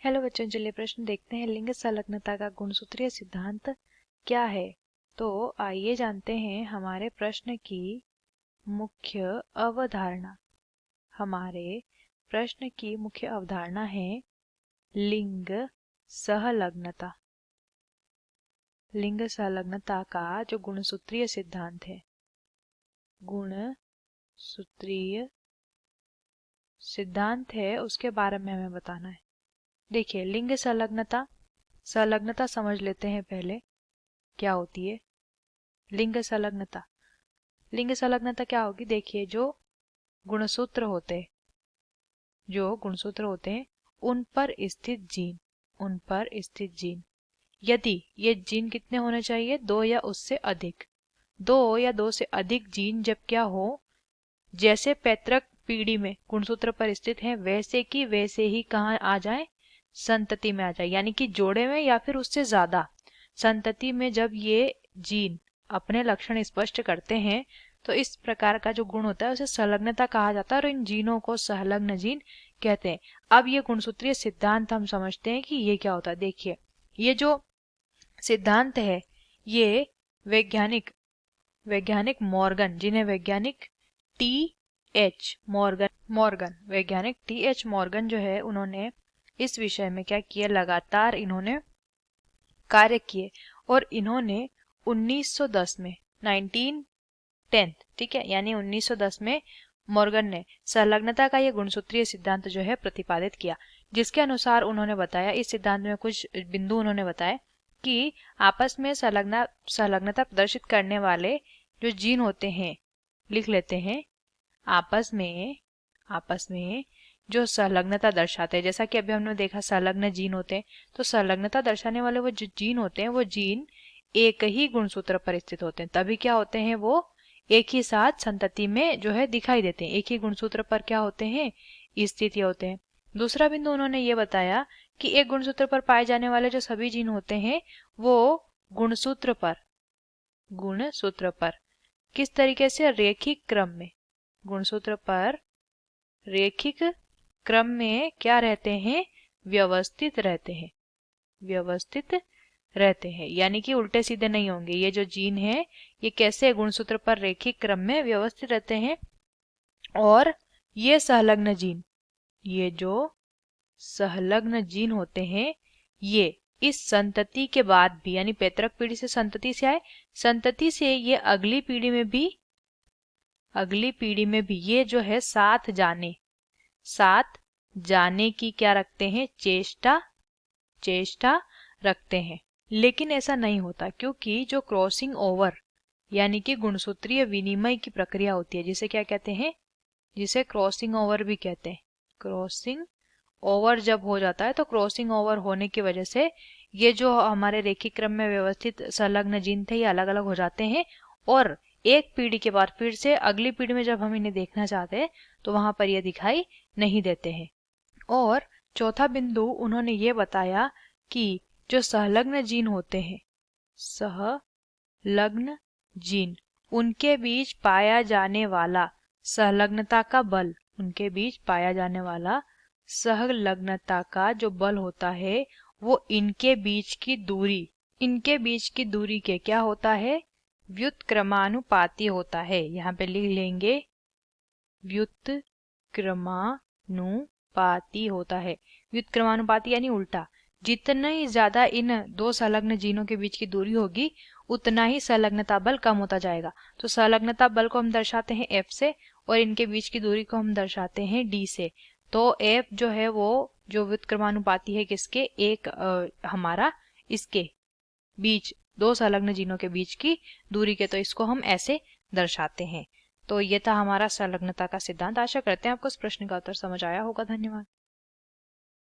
Hello बच्चों, चलिए प्रश्न देखते हैं। लिंग संलग्नता का गुणसूत्रीय सिद्धांत क्या है। तो आइए जानते हैं हमारे प्रश्न की मुख्य अवधारणा। हमारे प्रश्न की मुख्य अवधारणा है लिंग संलग्नता। लिंग संलग्नता का जो गुणसूत्रीय सिद्धांत है, गुणसूत्रीय सिद्धांत है, उसके बारे में हमें बताना है। देखिए, लिंग संलग्नता समझ लेते हैं पहले क्या होती है। लिंग संलग्नता क्या होगी। देखिए, जो गुणसूत्र होते हैं उन पर स्थित जीन यदि ये जीन कितने होने चाहिए, दो या दो से अधिक जीन जब क्या हो, जैसे पैतृक पीढ़ी में गुणसूत्र पर स्थित हैं वैसे ही कहाँ आ जाए, संतति में आ जाए। यानी कि जोड़े में या फिर उससे ज्यादा संतति में जब ये जीन अपने लक्षण स्पष्ट करते हैं तो इस प्रकार का जो गुण होता है उसे संलग्नता कहा जाता है और इन जीनों को संलग्न जीन कहते हैं। अब ये गुणसूत्रीय सिद्धांत हम समझते हैं कि ये क्या होता है। देखिए, ये जो सिद्धांत है ये वैज्ञानिक मॉर्गन, जिन्हें वैज्ञानिक वैज्ञानिक टी.एच. मॉर्गन जो है, उन्होंने इस विषय में क्या किया, लगातार इन्होंने कार्य किए और इन्होंने 1910 में 1910, ठीक है, यानी 1910 में मॉर्गन ने संलग्नता का यह गुणसूत्रीय सिद्धांत जो है प्रतिपादित किया, जिसके अनुसार उन्होंने बताया, इस सिद्धांत में कुछ बिंदु उन्होंने बताए कि आपस में संलग्नता प्रदर्शित करने वाले जो जीन होते हैं, लिख लेते हैं, आपस में जो संलग्नता दर्शाते हैं। जैसा कि अभी हमने देखा संलग्न जीन होते हैं, तो संलग्नता दर्शाने वाले वो जो जीन होते हैं वो जीन एक ही गुणसूत्र पर स्थित होते हैं, तभी क्या होते हैं, वो एक ही साथ संतति में जो है दिखाई देते हैं, एक ही गुणसूत्र पर क्या होते हैं, स्थित होते हैं। दूसरा बिंदु उन्होंने ये बताया कि एक गुणसूत्र पर पाए जाने वाले जो सभी जीन होते हैं वो गुणसूत्र पर किस तरीके से, रेखिक क्रम में, गुणसूत्र पर रेखिक क्रम में क्या रहते हैं, व्यवस्थित रहते हैं। यानी कि उल्टे सीधे नहीं होंगे। ये जो जीन है ये कैसे गुणसूत्र पर रेखिक क्रम में व्यवस्थित रहते हैं। और ये जो संलग्न जीन होते हैं ये इस संतति के बाद भी, यानी पैतृक पीढ़ी से संतति से आए, संतति से ये अगली पीढ़ी में भी ये जो है साथ जाने की क्या रखते हैं, चेष्टा रखते हैं। लेकिन ऐसा नहीं होता, क्योंकि जो क्रॉसिंग ओवर यानी कि गुणसूत्रीय विनिमय की प्रक्रिया होती है, जिसे क्या कहते हैं, जिसे क्रॉसिंग ओवर भी कहते हैं। क्रॉसिंग ओवर जब हो जाता है तो क्रॉसिंग ओवर होने की वजह से ये जो हमारे रेखिक क्रम में व्यवस्थित संलग्न जीन थे ये अलग अलग हो जाते हैं और एक पीढ़ी के बाद फिर से अगली पीढ़ी में जब हम इन्हें देखना चाहते हैं तो वहां पर ये दिखाई नहीं देते हैं। और चौथा बिंदु उन्होंने ये बताया कि जो संलग्न जीन होते हैं, संलग्न जीन, उनके बीच पाया जाने वाला संलग्नता का बल, उनके बीच पाया जाने वाला संलग्नता का जो बल होता है वो इनके बीच की दूरी के क्या होता है, व्युत्क्रमानुपाती होता है। यहाँ पे लिख लेंगे, व्युत्क्रमानुपाती होता है। व्युत्क्रमानुपाती यानी उल्टा, जितना ही ज्यादा इन दो संलग्न जीनों के बीच की दूरी होगी उतना ही संलग्नता बल कम होता जाएगा। तो संलग्नता बल को हम दर्शाते हैं F से और इनके बीच की दूरी को हम दर्शाते हैं D से। तो F जो है वो जो व्युत्क्रमानुपाती है किसके, एक हमारा इसके बीच, दो संलग्न जीनों के बीच की दूरी के, तो इसको हम ऐसे दर्शाते हैं। तो ये था हमारा संलग्नता का सिद्धांत। आशा करते हैं आपको इस प्रश्न का उत्तर समझ आया होगा। धन्यवाद।